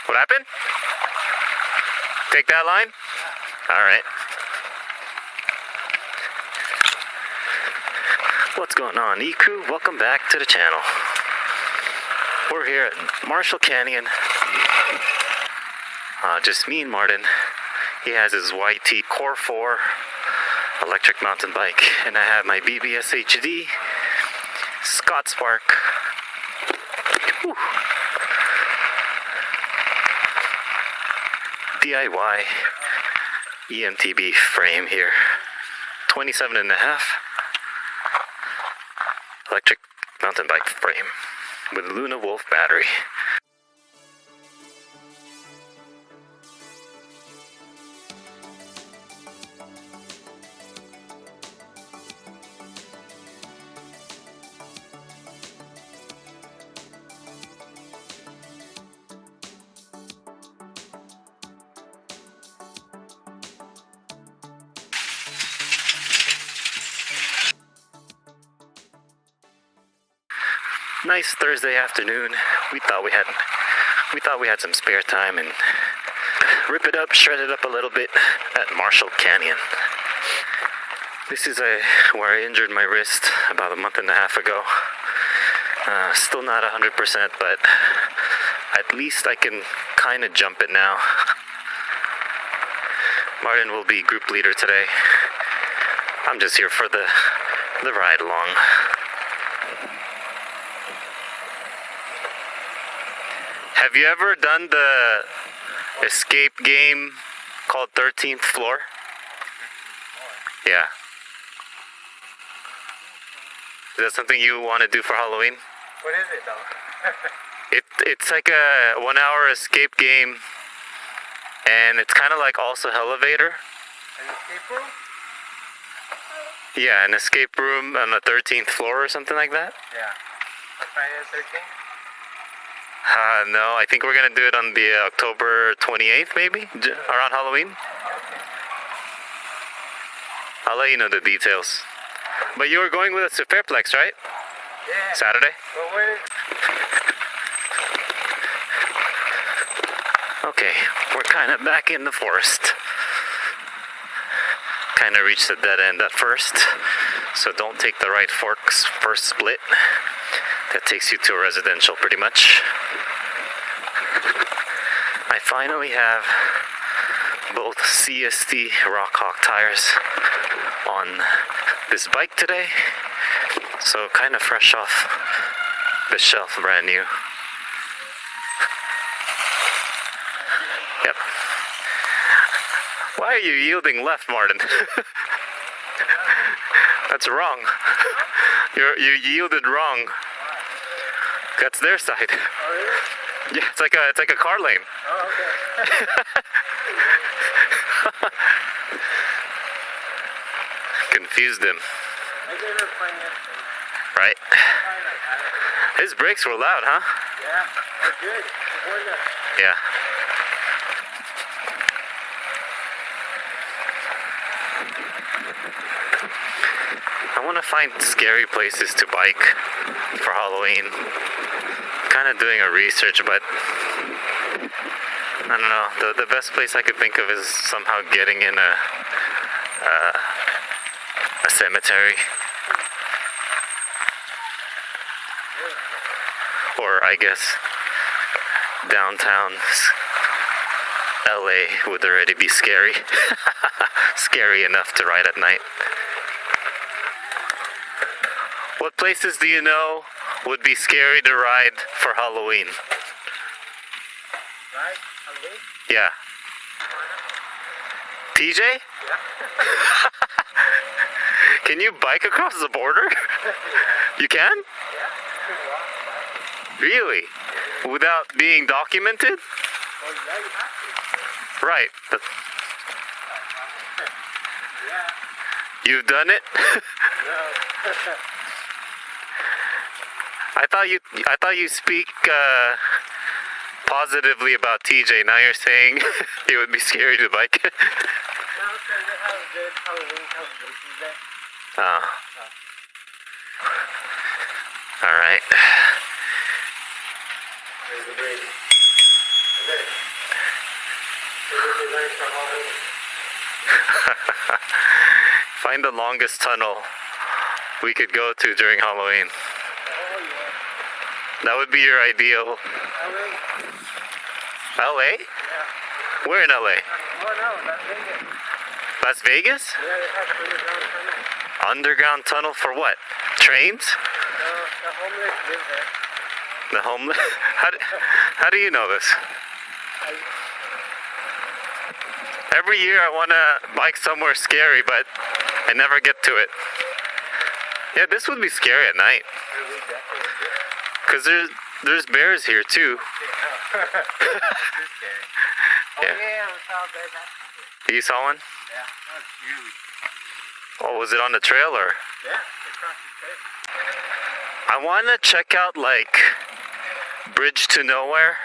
What happened? Take that line? Alright. What's going on, E-Crew? Welcome back to the channel. We're here at Marshall Canyon. Just me and Martin. He has his YT Core 4 electric mountain bike, and I have my BBS02 Scott Spark. Whew. DIY EMTB frame here. 27.5 electric mountain bike frame with Luna Wolf battery. Nice Thursday afternoon. We thought we had some spare time and rip it up, shred it up a little bit at Marshall Canyon. This is where I injured my wrist about a month and a half ago. Still not 100%, but at least I can kind of jump it now. Martin will be group leader today. I'm just here for the ride along. Have you ever done the escape game called 13th Floor? Yeah. Is that something you want to do for Halloween? What is it though? It's like a 1 hour escape game, and it's kind of like also Elevator. An escape room? Yeah, an escape room on the 13th floor or something like that. Yeah. Friday the 13th? No, I think we're gonna do it on the October 28th, maybe, around Halloween. I'll let you know the details. But you were going with us to Fairplex, right? Yeah. Saturday? But where? Okay, we're kind of back in the forest. Kind of reached the dead end at first, so don't take the right forks first split. That takes you to a residential pretty much. I finally have both CST Rockhawk tires on this bike today, so kind of fresh off the shelf, brand new. Yep. Why are you yielding left, Martin? That's wrong. You yielded wrong. That's their side. Oh, really? Yeah, it's like a car lane. Oh, okay. Confused him. I gave her plenty of space. Right. Fine, I had it. His brakes were loud, huh? Yeah, they're good. They're good. Yeah. I want to find scary places to bike for Halloween. Kind of doing a research, but I don't know. The best place I could think of is somehow getting in a cemetery, or I guess downtown LA would already be scary. Scary enough to ride at night. What places do you know would be scary to ride for Halloween? Right? Halloween? Yeah. TJ? Yeah. Can you bike across the border? You can? Yeah. Really? Without being documented? Well, yeah, you have to. Right. Yeah. You've done it? No. I thought you speak positively about TJ. Now you're saying it would be scary to bike. No, because they have a good Halloween celebrations there. Oh. All right. There's the bridge. Okay. Find the longest tunnel we could go to during Halloween. Oh, yeah. That would be your ideal. LA? Yeah. Where in LA? Oh, no, that's Vegas. Las Vegas? Yeah, they have underground tunnel. Underground tunnel for what? Trains? The homeless live there. The homeless? How do you know this? Every year I want to bike somewhere scary, but I never get to it. Yeah, this would be scary at night. Because there's bears here too. Oh, Yeah. yeah, I saw a bear back. You saw one? Yeah, that's huge. Oh, was it on the trail or? Yeah, across the trail. I want to check out like Bridge to Nowhere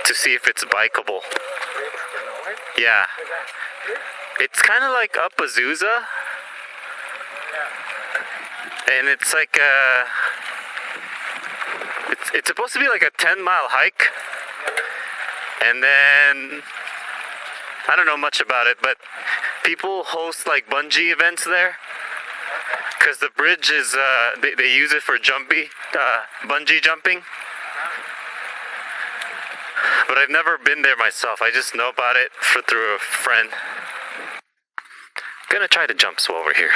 to see if it's bikeable. Bridge to nowhere? Yeah. Is that here? It's kind of like up Azusa, Yeah. and it's like it's supposed to be like a 10-mile hike, and then I don't know much about it, but people host like bungee events there because the bridge is they use it for bungee jumping. But I've never been there myself. I just know about it through a friend. Gonna try to jump over here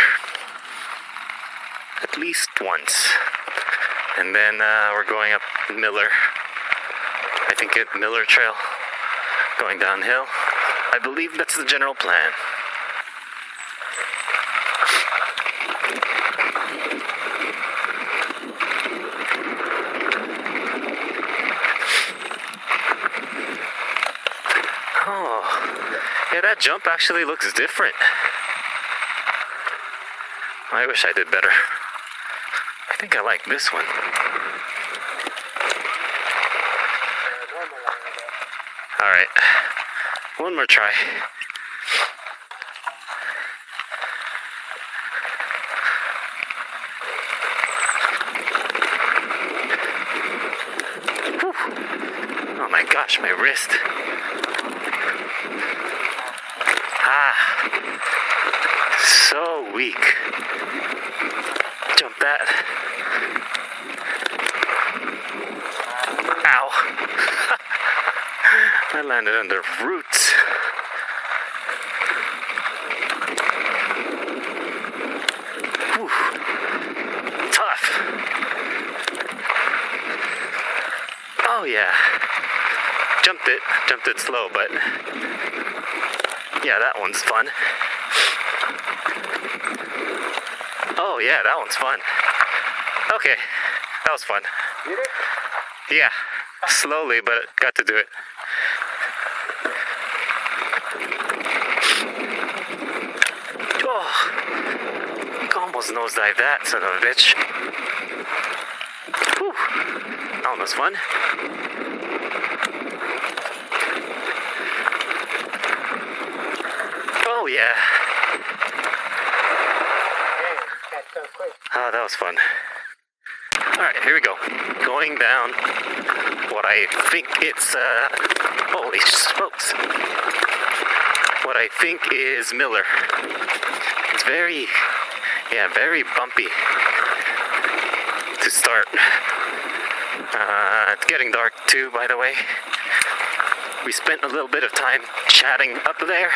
at least once, and then we're going up Miller. I think it's Miller Trail, going downhill. I believe that's the general plan. Oh, yeah, that jump actually looks different. I wish I did better. I think I like this one. Alright, one more try. Whew. Oh my gosh, my wrist. So weak. Jump that. Ow. I landed under roots. Whew. Tough. Oh yeah. Jumped it slow, but yeah, that one's fun. Oh yeah, that one's fun. Okay, that was fun. Did it? Yeah, slowly, but got to do it. Oh, you can almost nosedive that son of a bitch. Whew, that one was fun. Oh yeah. So quick. Oh, that was fun. Alright, here we go. Going down what I think it's, holy smokes. What I think is Miller. It's very bumpy to start. It's getting dark too, by the way. We spent a little bit of time chatting up there,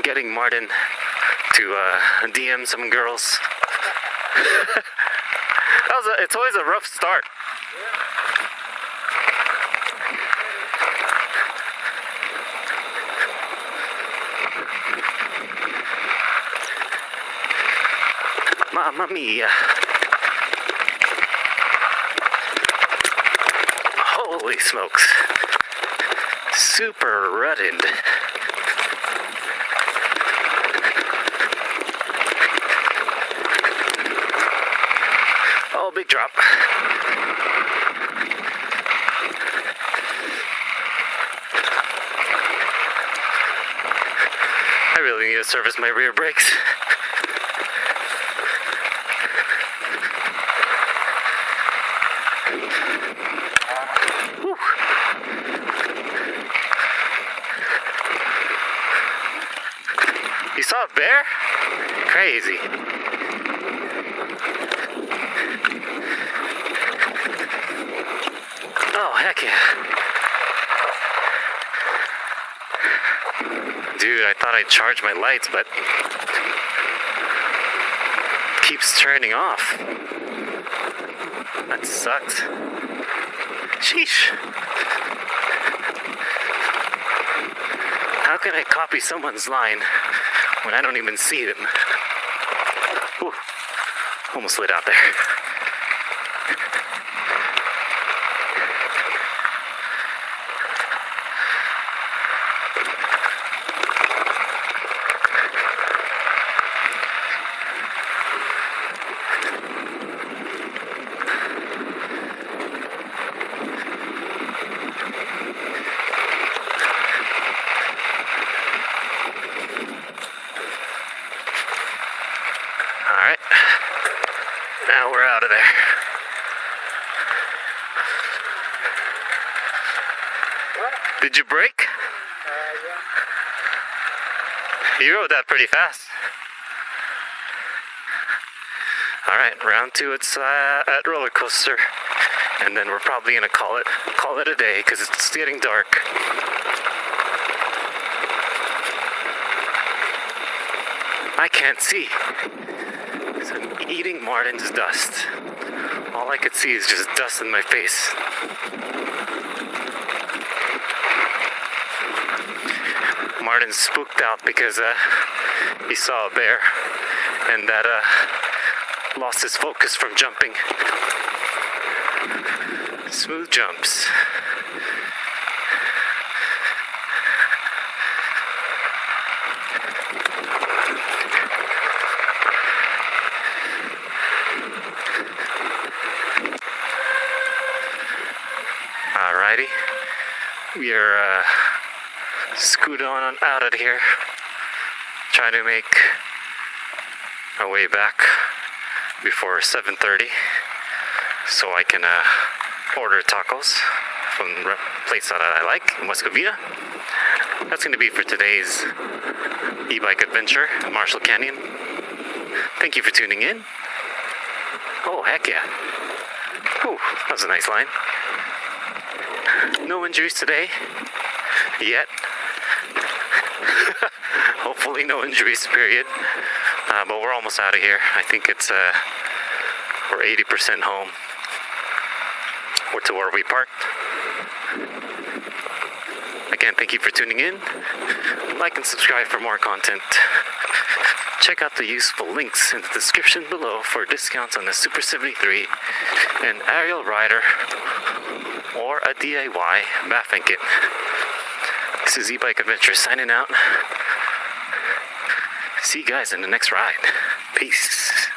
getting Martin to DM some girls. It's always a rough start. Mamma mia. Holy smokes. Super rutted. Oh, big drop. I really need to service my rear brakes. Whew. saw a bear? Crazy. Oh, heck yeah. Dude, I thought I'd charge my lights, but it keeps turning off. That sucks. Sheesh. How can I copy someone's line when I don't even see them? Ooh, almost lit out there. Alright, now we're out of there. Did you brake? Yeah. You rode that pretty fast. Alright, round two, it's at roller coaster. And then we're probably gonna call it a day because it's getting dark. I can't see. So I'm eating Martin's dust. All I could see is just dust in my face. Martin's spooked out because he saw a bear and that lost his focus from jumping. Smooth jumps. Alrighty, we are scooting on out of here, trying to make our way back before 7:30, so I can order tacos from the place that I like in West Covina. That's going to be for today's e-bike adventure, Marshall Canyon. Thank you for tuning in. Oh, heck yeah. Ooh, that was a nice line. No injuries today, yet. Hopefully no injuries, period. But we're almost out of here. I think it's, we're 80% home. Or to where we parked. Again, thank you for tuning in. Like and subscribe for more content. Check out the useful links in the description below for discounts on the Super73 and arielrider or a DIY Bafang kit. This is E-Bike Adventure signing out. See you guys in the next ride. Peace.